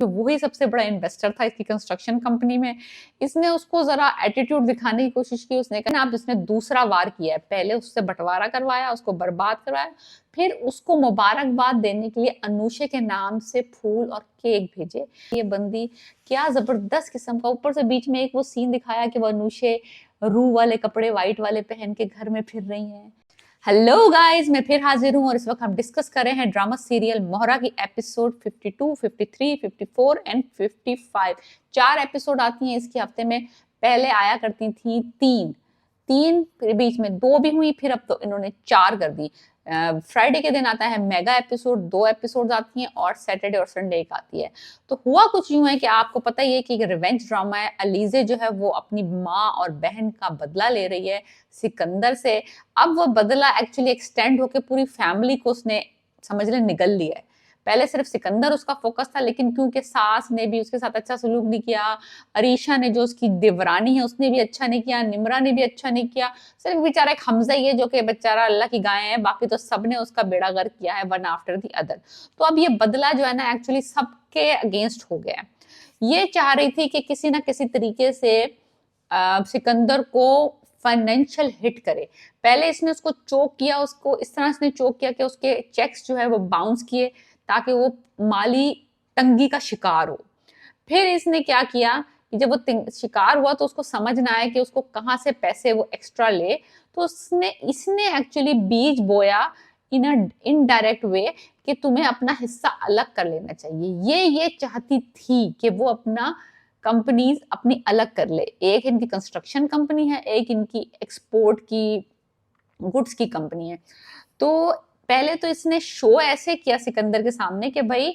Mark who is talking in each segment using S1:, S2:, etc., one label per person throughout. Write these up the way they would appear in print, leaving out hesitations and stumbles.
S1: तो वही सबसे बड़ा इन्वेस्टर था इसकी कंस्ट्रक्शन कंपनी में। इसने उसको जरा एटीट्यूड दिखाने की कोशिश की। उसने कहा आप जिसने दूसरा वार किया है, पहले उससे बंटवारा करवाया, उसको बर्बाद करवाया, फिर उसको मुबारकबाद देने के लिए अनूशे के नाम से फूल और केक भेजे। ये बंदी क्या जबरदस्त किस्म का, ऊपर से बीच में एक वो सीन दिखाया कि वो अनूशे रू वाले कपड़े व्हाइट वाले पहन के घर में फिर रही हैं। हेलो गाइस, मैं फिर हाजिर हूं और इस वक्त हम डिस्कस कर रहे हैं ड्रामा सीरियल मोहरा की एपिसोड 52, 53, 54 एंड 55। 4 एपिसोड आती हैं इसके हफ्ते में। पहले आया करती थी तीन, फिर बीच में 2 भी हुई, फिर अब तो इन्होंने 4 कर दी। फ्राइडे के दिन आता है मेगा एपिसोड, 2 एपिसोड आती हैं, और सैटरडे और संडे एक आती है। तो हुआ कुछ यूं है कि आपको पता ही है कि रिवेंज ड्रामा है। अलीजे जो है वो अपनी माँ और बहन का बदला ले रही है सिकंदर से। अब वो बदला एक्चुअली एक्सटेंड होकर पूरी फैमिली को उसने समझ ले निगल लिया है। पहले सिर्फ सिकंदर उसका फोकस था, लेकिन क्योंकि सास ने भी उसके साथ अच्छा सलूक नहीं किया, अरीशा ने जो उसकी देवरानी है उसने भी अच्छा नहीं किया, निमरा ने भी अच्छा नहीं किया, सिर्फ बेचारा एक हमजा ही है जो कि बेचारा अल्लाह की गाय है, बाकी तो सबने उसका बेड़ा गर्क किया है, वन आफ्टर दी अदर। तो अब ये बदला जो है ना एक्चुअली सबके अगेंस्ट हो गया है। ये चाह रही थी कि किसी ना किसी तरीके से सिकंदर को फाइनेंशियल हिट करे। पहले इसने उसको चोक किया, उसको इस तरह से चोक किया कि उसके चेक्स जो है वो बाउंस किए ताकि वो माली तंगी का शिकार हो। फिर इसने क्या किया कि जब वो शिकार हुआ तो उसको समझ ना आया कि उसको कहां से पैसे वो एक्स्ट्रा ले, तो इसने एक्चुअली बीज बोया इन इनडायरेक्ट वे कि तुम्हें अपना हिस्सा अलग कर लेना चाहिए। ये चाहती थी कि वो अपना कंपनीज अपनी अलग कर ले। एक इनकी कंस्ट्रक्शन कंपनी है, एक इनकी एक्सपोर्ट की गुड्स की कंपनी है। तो पहले तो इसने शो ऐसे किया सिकंदर के सामने कि भाई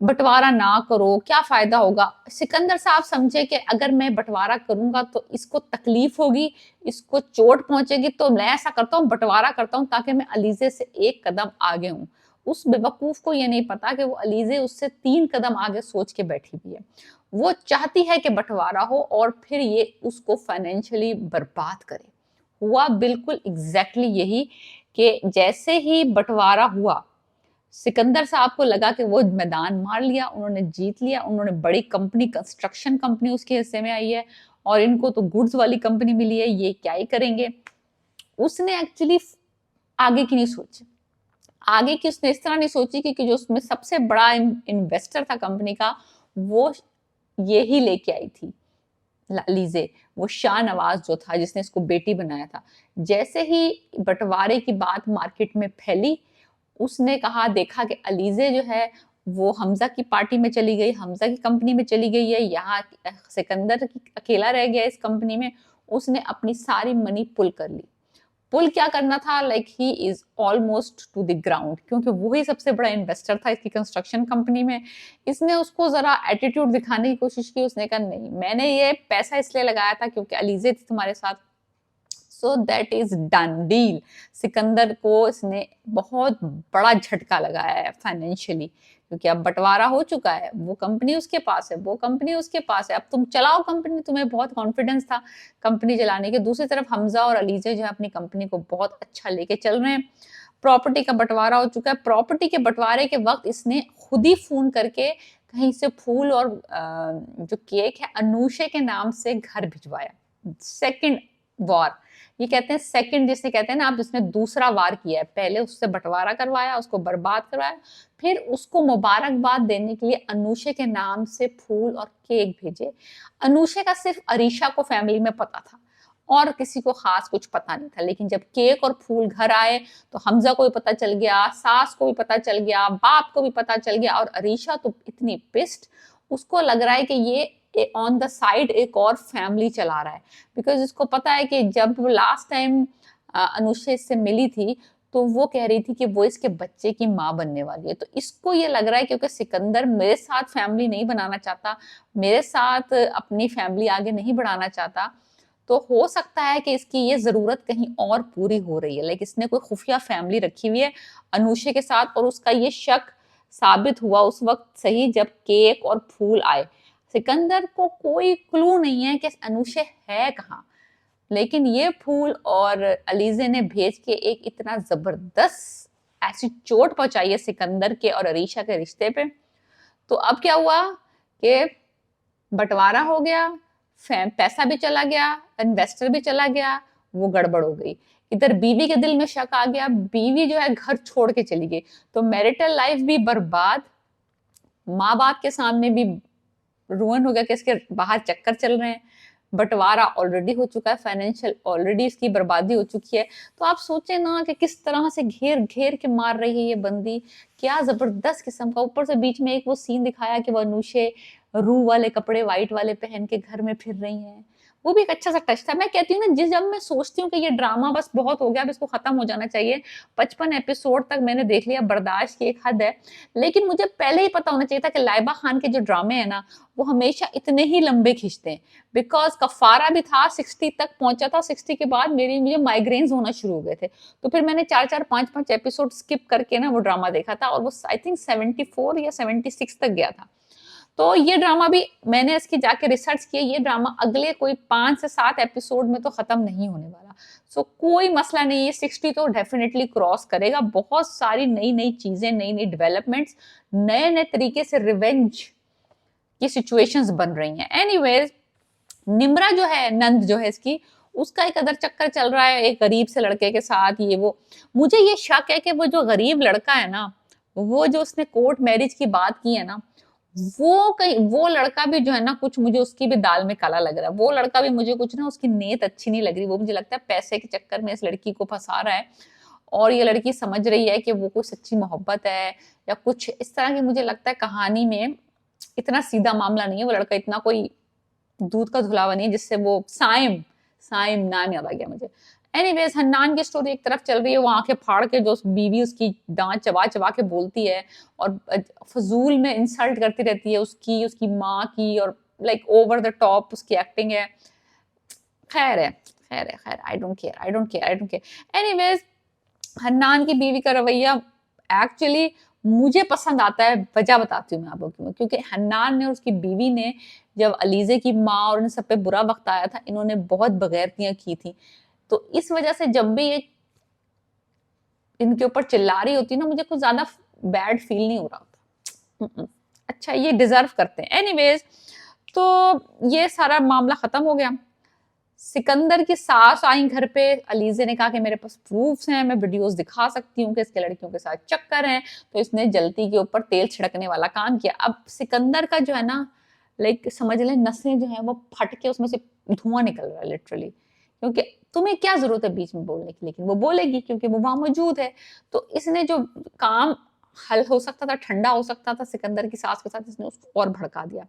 S1: बंटवारा ना करो, क्या फायदा होगा। सिकंदर साहब समझे कि अगर मैं बंटवारा करूंगा तो इसको तकलीफ होगी, इसको चोट पहुंचेगी, तो मैं ऐसा करता हूँ बंटवारा करता हूँ ताकि मैं अलीजे से एक कदम आगे हूँ। उस बेवकूफ को ये नहीं पता कि वो अलीजे उससे 3 कदम आगे सोच के बैठी हुई है। वो चाहती है कि बंटवारा हो और फिर ये उसको फाइनेंशियली बर्बाद करे। हुआ बिल्कुल एग्जैक्टली यही कि जैसे ही बंटवारा हुआ, सिकंदर साहब को लगा कि वो मैदान मार लिया, उन्होंने जीत लिया, उन्होंने बड़ी कंपनी कंस्ट्रक्शन कंपनी उसके हिस्से में आई है और इनको तो गुड्स वाली कंपनी मिली है, ये क्या ही करेंगे। उसने एक्चुअली आगे की नहीं सोची। आगे की उसने इस तरह नहीं सोची क्योंकि जो उसमें सबसे बड़ा इन्वेस्टर था कंपनी का, वो यही लेके आई थी लीजे, वो शाहनवाज जो था जिसने इसको बेटी बनाया था। जैसे ही बंटवारे की बात मार्केट में फैली, उसने कहा देखा कि अलीजे जो है वो हमजा की पार्टी में चली गई, हमजा की कंपनी में चली गई है, यहाँ सिकंदर अकेला रह गया इस कंपनी में। उसने अपनी सारी मनी पुल कर ली। पुल क्या करना था, like he is almost two the ground, क्योंकि वही सबसे बड़ा इन्वेस्टर था इसकी कंस्ट्रक्शन कंपनी में। इसने उसको जरा एटीट्यूड दिखाने की कोशिश की। उसने कहा नहीं, मैंने ये पैसा इसलिए लगाया था क्योंकि अलीजे थी तुम्हारे साथ, so that is done deal. Sikandar को इसने बहुत बड़ा झटका लगाया है फाइनेंशियली, क्योंकि अब बंटवारा हो चुका है, वो कंपनी उसके पास है, वो कंपनी उसके पास है, अब तुम चलाओ कंपनी। तुम्हें बहुत कॉन्फिडेंस था कंपनी चलाने के। दूसरी तरफ हमजा और अलीजे जो है अपनी कंपनी को बहुत अच्छा लेके चल रहे हैं। प्रॉपर्टी का बंटवारा हो चुका है। प्रॉपर्टी के बंटवारे के वक्त इसने खुद ही फोन करके कहीं से फूल और जो केक है अनूशे के नाम से घर भिजवाया। सेकंड वार, ये कहते हैं सेकंड, जिसे कहते हैं ना आप, जिसने दूसरा वार किया है। पहले उससे बंटवारा करवाया, उसको बर्बाद करवाया, फिर उसको मुबारकबाद देने के लिए अनूशे के नाम से फूल और केक भेजे। अनूशे का सिर्फ अरीशा को फैमिली में पता था और किसी को खास कुछ पता नहीं था, लेकिन जब केक और फूल घर आए तो हमजा को भी पता चल गया, सास को भी पता चल गया, बाप को भी पता चल गया, और अरीशा तो इतनी पिस्ट, उसको लग रहा है कि ये ऑन द साइड एक और फैमिली चला रहा है। बिकॉज इसको पता है कि जब वो लास्ट टाइम अनुष्का इससे मिली थी तो वो कह रही थी कि वो इसके बच्चे की माँ बनने वाली है। तो इसको ये लग रहा है क्योंकि सिकंदर मेरे साथ फैमिली नहीं बनाना चाहता, मेरे साथ अपनी फैमिली आगे नहीं बढ़ाना चाहता, तो हो सकता है कि इसकी ये जरूरत कहीं और पूरी हो रही है। लाइक इसने कोई खुफिया फैमिली रखी हुई है अनुष्का के साथ, और उसका ये शक साबित हुआ उस वक्त सही जब केक और फूल आए। सिकंदर को कोई क्लू नहीं है कि अनुष्का है कहाँ, लेकिन ये फूल और अलीजे ने भेज के एक इतना जबरदस्त ऐसी चोट पहुंचाई है सिकंदर के और अरीशा के रिश्ते पे। तो अब क्या हुआ कि बंटवारा हो गया, पैसा भी चला गया, इन्वेस्टर भी चला गया, वो गड़बड़ हो गई। इधर बीवी के दिल में शक आ गया, बीवी जो है घर छोड़ के चली गई, तो मैरिटल लाइफ भी बर्बाद, माँ बाप के सामने भी रुइन हो गया कि इसके बाहर चक्कर चल रहे हैं, बंटवारा ऑलरेडी हो चुका है, फाइनेंशियल ऑलरेडी इसकी बर्बादी हो चुकी है। तो आप सोचे ना कि किस तरह से घेर घेर के मार रही है ये बंदी, क्या जबरदस्त किस्म का। ऊपर से बीच में एक वो सीन दिखाया कि वो अनुषे रू वाले कपड़े व्हाइट वाले पहन के घर में फिर रही हैं, वो भी एक अच्छा सा टच था। मैं कहती हूँ ना, जब मैं सोचती हूँ कि ये ड्रामा बस बहुत हो गया, अब इसको खत्म हो जाना चाहिए, 55 एपिसोड तक मैंने देख लिया, बर्दाश्त की एक हद है, लेकिन मुझे पहले ही पता होना चाहिए था कि लाइबा खान के जो ड्रामे हैं ना, वो हमेशा इतने ही लंबे खींचते हैं। बिकॉज कफारा भी था, 60 तक पहुंचा था, 60 के बाद मुझे माइग्रेन्स होना शुरू हो गए थे, तो फिर मैंने 4-4, 5-5 एपिसोड स्किप करके ना वो ड्रामा देखा था, और वो आई थिंक 74 या 76 तक गया था। तो ये ड्रामा भी मैंने इसकी जाके रिसर्च किया, ये ड्रामा अगले कोई 5 से 7 एपिसोड में तो खत्म नहीं होने वाला। सो कोई मसला नहीं, ये 60 तो डेफिनेटली क्रॉस करेगा। बहुत सारी नई नई चीजें, नई नई डेवलपमेंट्स, नए नए तरीके से रिवेंज की सिचुएशंस बन रही हैं। एनीवेज, निम्रा जो है, नंद जो है इसकी, उसका एक अदर चक्कर चल रहा है एक गरीब से लड़के के साथ। ये वो, मुझे ये शक है कि वो जो गरीब लड़का है ना, वो जो उसने कोर्ट मैरिज की बात की है ना, वो लड़का भी जो है ना, कुछ मुझे उसकी भी दाल में काला लग रहा है। वो लड़का भी मुझे कुछ ना, उसकी नीयत अच्छी नहीं लग रही। वो मुझे लगता है पैसे के चक्कर में इस लड़की को फंसा रहा है, और ये लड़की समझ रही है कि वो कोई सच्ची मोहब्बत है या कुछ इस तरह की। मुझे लगता है कहानी में इतना सीधा मामला नहीं है, वो लड़का इतना कोई दूध का धुलावा नहीं है जिससे वो साइम नाम याद आ गया मुझे। एनीवेज, हन्नान की स्टोरी एक तरफ चल रही है, वो आंखें फाड़ के जो बीवी उसकी दांत चबा चबा के बोलती है और फजूल में इंसल्ट करती रहती है उसकी माँ की, और लाइक ओवर द टॉप उसकी एक्टिंग है। खैर I don't care. Anyways, Hannan की बीवी का रवैया एक्चुअली मुझे पसंद आता है। वजह बताती हूँ मैं आपको क्यों। क्योंकि हन्नान ने और उसकी बीवी ने, जब अलीजे की माँ और इन सब पे बुरा वक्त आया था, इन्होंने बहुत बगैरतियां की थी। तो इस वजह से जब भी ये इनके ऊपर चिल्ला रही होती ना, मुझे कुछ ज्यादा बैड फील नहीं हो रहा होता। अच्छा, ये डिजर्व करते हैं। एनीवेज, तो ये सारा मामला खत्म हो गया। सिकंदर की सास आई घर पे, अलीजे ने कहा कि मेरे पास प्रूफ्स हैं, मैं वीडियोस दिखा सकती हूँ कि इसके लड़कियों के साथ चक्कर हैं। तो इसने जलती के ऊपर तेल छिड़कने वाला काम किया। अब सिकंदर का जो है ना, लाइक समझ लें नसें जो है वो फट के उसमें से धुआं निकल रहा है लिटरली। क्योंकि तुम्हें क्या जरूरत है बीच में बोलने की, लेकिन वो बोलेगी क्योंकि वो वहां मौजूद है। तो इसने जो काम हल हो सकता था, ठंडा हो सकता था सिकंदर की सास के साथ, इसने उसको और भड़का दिया।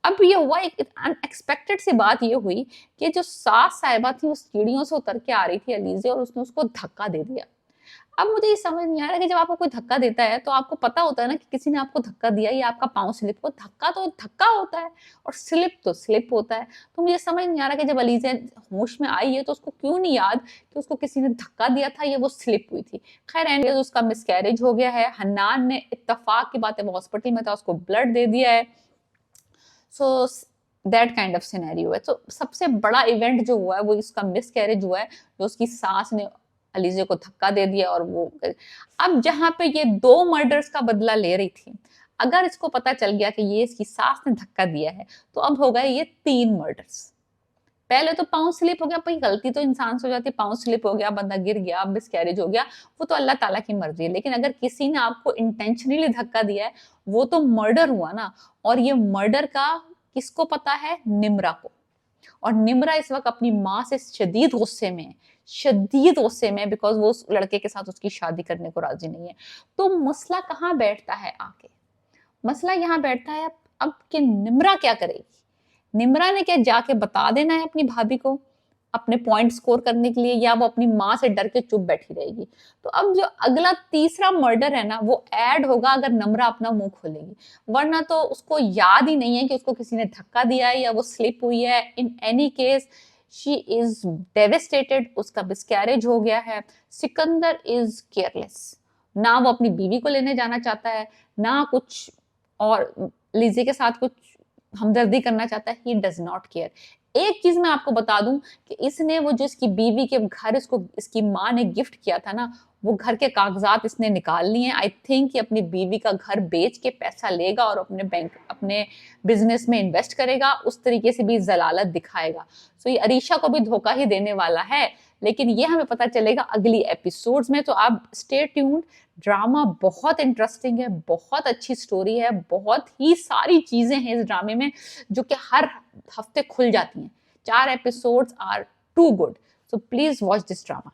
S1: अब ये हुआ, एक अनएक्सपेक्टेड सी बात ये हुई कि जो सास साहिबा थी वो सीढ़ियों से उतर के आ रही थी अलीजे, और उसने उसको धक्का दे दिया। अब मुझे ये समझ नहीं आ रहा कि जब आपको कोई धक्का देता है तो आपको पता होता है ना कि किसी ने आपको धक्का दिया, या आपका पाँव स्लिप हो। धक्का तो धक्का होता है और स्लिप तो स्लिप होता है। तो मुझे समझ नहीं आ रहा कि जब अलीजे होश में आई है तो उसको क्यों नहीं याद कि उसको किसी ने धक्का दिया था या वो स्लिप हुई थी। खैर एंड उसका मिसकैरेज हो गया है। हन्नान ने इत्तेफाक की बात है, वो हॉस्पिटल में था, उसको ब्लड दे दिया है। So that kind of scenario है। तो सबसे बड़ा इवेंट जो हुआ है वो इसका मिसकैरेज हुआ है, जो उसकी सास ने अलीजे को धक्का दे दिया। और वो अब जहां पे ये 2 मर्डर्स का बदला ले रही थी, अगर इसको पता चल गया कि ये इसकी सास ने धक्का दिया है, तो अब हो गए ये 3 मर्डर्स। पहले तो पाँव स्लिप हो गया, भाई गलती तो इंसान से हो जाती है, पाँव स्लिप हो गया, बंदा गिर गया, मिसकैरेज हो गया, वो तो अल्लाह ताला की मर्जी है। लेकिन अगर किसी ने आपको इंटेंशनली धक्का दिया है, वो तो मर्डर हुआ ना। और ये मर्डर का किसको पता है? निम्रा को। और निम्रा इस वक्त अपनी माँ से शदीद गुस्से में, बिकॉज वो उस लड़के के साथ उसकी शादी करने को राजी नहीं है। तो मसला कहाँ बैठता है आके? मसला यहाँ बैठता है अब कि निम्रा क्या करेगी। निम्रा ने क्या जाके बता देना है अपनी भाभी को अपने पॉइंट स्कोर करने के लिए, या वो अपनी माँ से डर के चुप बैठी रहेगी? तो अब जो अगला तीसरा मर्डर है ना, वो ऐड होगा अगर निम्रा अपना मुंह खोलेगी। वरना तो उसको याद ही नहीं है कि उसको किसी ने धक्का दिया है या वो स्लिप हुई है। In any case she is devastated, उसका मिसकैरेज हो गया है। सिकंदर इज केयरलेस, ना वो अपनी बीवी को लेने जाना चाहता है, ना कुछ और लीजे के साथ कुछ हमदर्दी करना चाहता है। He does not care. एक चीज मैं आपको बता दूं कि इसने वो जो इसकी बीवी के घर इसको इसकी माँ ने गिफ्ट किया था ना, वो घर के कागजात इसने निकाल लिए। आई थिंक कि अपनी बीवी का घर बेच के पैसा लेगा और अपने बिजनेस में इन्वेस्ट करेगा, उस तरीके से भी जलालत दिखाएगा। सो ये अरीशा को भी धोखा ही देने वाला है, लेकिन ये हमें पता चलेगा अगली एपिसोड्स में। तो आप स्टे ट्यून्ड। ड्रामा बहुत इंटरेस्टिंग है, बहुत अच्छी स्टोरी है, बहुत ही सारी चीजें हैं इस ड्रामे में जो कि हर हफ्ते खुल जाती हैं। 4 episodes are too good, so please watch this drama.